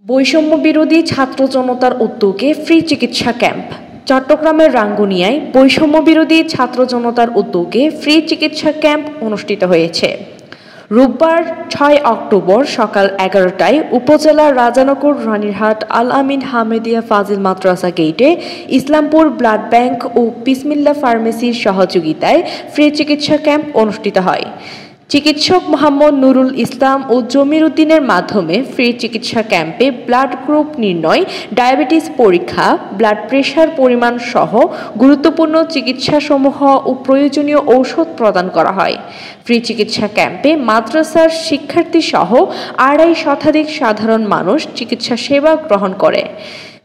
বৈষম্য বিরোধী ছাত্র জনতার উদ্যোগে ফ্রি চিকিৎসা ক্যাম্প। চট্টগ্রামের রাঙ্গুনিয়ায় বৈষম্য বিরোধী ছাত্র জনতার উদ্যোগে ফ্রি চিকিৎসা ক্যাম্প অনুষ্ঠিত হয়েছে। রোববার ৬ অক্টোবর সকাল ১১টায় উপজেলার রাজানগর রানীরহাট আল আমিন হামেদিয়া ফাজিল মাদ্রাসা গেটে ইসলামপুর ব্লাড ব্যাংক ও বিসমিল্লাহ ফার্মেসির সহযোগিতায় ফ্রি চিকিৎসা ক্যাম্প অনুষ্ঠিত হয়। চিকিৎসক মোহাম্মদ নুরুল ইসলাম ও জমির উদ্দিনের মাধ্যমে ফ্রি চিকিৎসা ক্যাম্পে ব্লাড গ্রুপ নির্ণয়, ডায়াবেটিস পরীক্ষা, ব্লাড প্রেশার পরিমাণ সহ গুরুত্বপূর্ণ চিকিৎসাসমূহ ও প্রয়োজনীয় ঔষধ প্রদান করা হয়। ফ্রি চিকিৎসা ক্যাম্পে মাদ্রাসার শিক্ষার্থী সহ ২৫০ শতাধিক সাধারণ মানুষ চিকিৎসা সেবা গ্রহণ করে।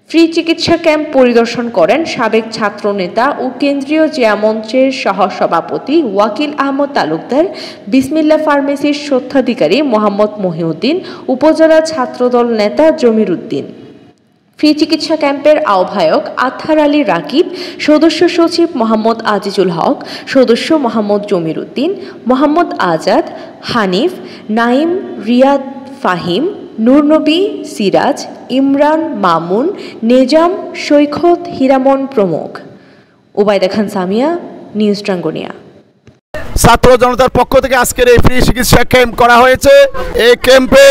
ফ্রি চিকিৎসা ক্যাম্প পরিদর্শন করেন সাবেক ছাত্র নেতা ও কেন্দ্রীয় জিয়া মঞ্চের সহসভাপতি ওয়াকিল আহমদ তালুকদার, বিসমিল্লাহ ফার্মেসির স্বত্বাধিকারী মোহাম্মদ মহিউদ্দিন, উপজেলা ছাত্রদল নেতা জমির উদ্দিন। ফ্রি চিকিৎসা ক্যাম্পের আহ্বায়ক আতহার আলী রাকিব, সদস্য সচিব মোহাম্মদ আজিজুল হক, সদস্য মোহাম্মদ জমির উদ্দিন, মোহাম্মদ আজাদ, হানিফ, নাইম, রিয়াদ, ফাহিম, নূরনবী, সিরাজ, ইমরান, মামুন, নেজাম, সৈকত, হিরামন প্রমুখ। ওবায়দা খান সামিয়া, নিউজ রাঙ্গুনিয়া। ছাত্র জনতার পক্ষ থেকে আজকের এই ফ্রি চিকিৎসা ক্যাম্প করা হয়েছে। এই ক্যাম্পে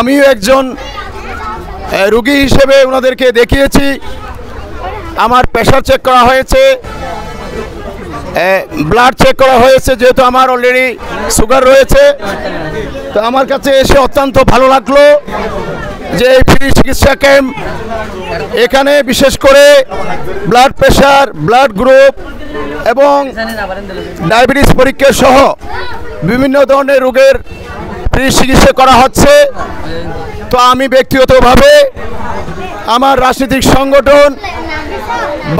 আমিও একজন রোগী হিসেবে ওনাদেরকে দেখিয়েছি। আমার প্রেশার চেক করা হয়েছে, ব্লাড চেক করা হয়েছে, যেহেতু আমার অলরেডি সুগার রয়েছে। তো আমার কাছে এসে অত্যন্ত ভালো লাগলো যে এই ফ্রি চিকিৎসা ক্যাম্প এখানে বিশেষ করে ব্লাড প্রেশার, ব্লাড গ্রুপ এবং ডায়াবেটিস পরীক্ষা সহ বিভিন্ন ধরনের রোগের ফ্রি চিকিৎসা করা হচ্ছে। তো আমি ব্যক্তিগতভাবে আমার রাজনৈতিক সংগঠন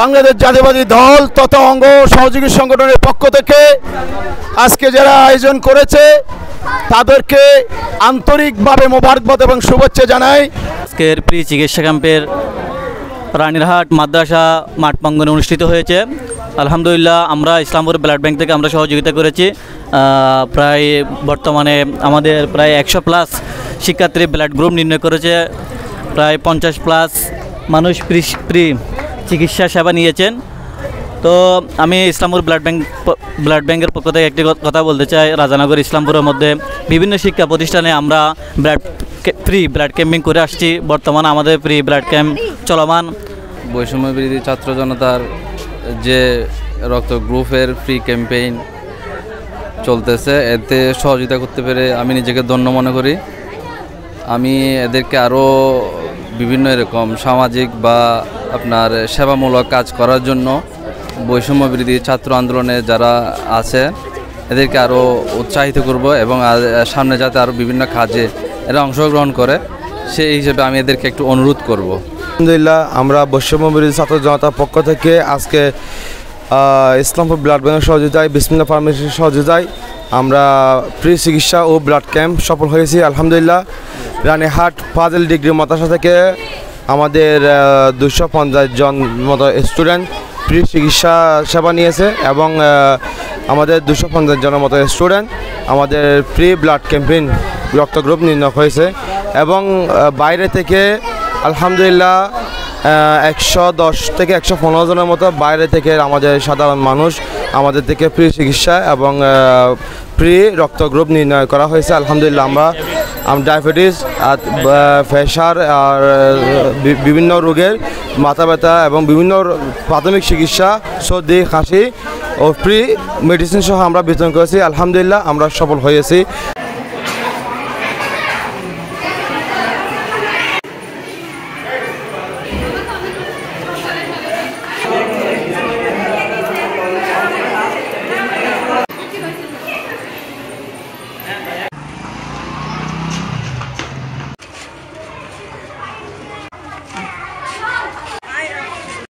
বাংলাদেশ জাতীয়তাবাদী দল তথা অঙ্গ সহযোগী সংগঠনের পক্ষ থেকে আজকে যারা আয়োজন করেছে তাদেরকে আন্তরিকভাবে মোবারকবাদ এবং শুভেচ্ছা জানাই। আজকের ফ্রি চিকিৎসা ক্যাম্পের রানীরহাট মাদ্রাসা মাঠ প্রাঙ্গণে অনুষ্ঠিত হয়েছে। আলহামদুলিল্লাহ, আমরা ইসলামপুর ব্লাড ব্যাংক থেকে আমরা সহযোগিতা করেছি। প্রায় বর্তমানে আমাদের প্রায় ১০০+ শিক্ষার্থী ব্লাড গ্রুপ নির্ণয় করেছে। প্রায় 50+ মানুষ ফ্রি চিকিৎসা সেবা নিয়েছেন। তো আমি ইসলামপুর ব্লাড ব্যাংকের পক্ষ থেকে একটি কথা বলতে চাই। রাজানগর ইসলামপুরের মধ্যে বিভিন্ন শিক্ষা প্রতিষ্ঠানে আমরা ফ্রি ব্লাড ক্যাম্পিং করে আসছি। বর্তমানে আমাদের ফ্রি ব্লাড ক্যাম্প চলমান। বৈষম্য বিরোধী ছাত্র জনতার যে রক্ত গ্রুপের ফ্রি ক্যাম্পেইন চলতেছে, এতে সহযোগিতা করতে পেরে আমি নিজেকে ধন্য মনে করি। আমি এদেরকে আরও বিভিন্ন এরকম সামাজিক বা আপনার সেবামূলক কাজ করার জন্য বৈষম্য বিরোধী ছাত্র আন্দোলনে যারা আছে এদেরকে আরও উৎসাহিত করব এবং সামনে যাতে আরও বিভিন্ন কাজে এরা অংশগ্রহণ করে সেই হিসেবে আমি এদেরকে একটু অনুরোধ করব। আলহামদুলিল্লাহ, আমরা বৈষম্য বিরোধী ছাত্র জনতার পক্ষ থেকে আজকে ইসলামপুর ব্লাড ব্যাংকের সহযোগিতায়, বিসমিল্লাহ ফার্মেসির সহযোগিতায় আমরা ফ্রি চিকিৎসা ও ব্লাড ক্যাম্প সফল হয়েছি। আলহামদুলিল্লাহ, রানীরহাট ফাজিল ডিগ্রি মাদ্রাসা থেকে আমাদের 250 জন মতো স্টুডেন্ট ফ্রি চিকিৎসা সেবা নিয়েছে এবং আমাদের 250 জনের মতো স্টুডেন্ট আমাদের ফ্রি ব্লাড ক্যাম্পেইন রক্ত গ্রুপ নির্ণয় হয়েছে এবং বাইরে থেকে আলহামদুলিল্লাহ 110 থেকে 115 জনের মতো বাইরে থেকে আমাদের সাধারণ মানুষ আমাদের থেকে ফ্রি চিকিৎসা এবং ফ্রি রক্ত গ্রুপ নির্ণয় করা হয়েছে। আলহামদুলিল্লাহ, আমরা ডায়াবেটিস, প্রেশার আর বিভিন্ন রোগের মাথা ব্যথা এবং বিভিন্ন প্রাথমিক চিকিৎসা, সর্দি, কাশি ও ফ্রি মেডিসিন সহ আমরা বিতরণ করেছি। আলহামদুলিল্লাহ, আমরা সফল হয়েছি।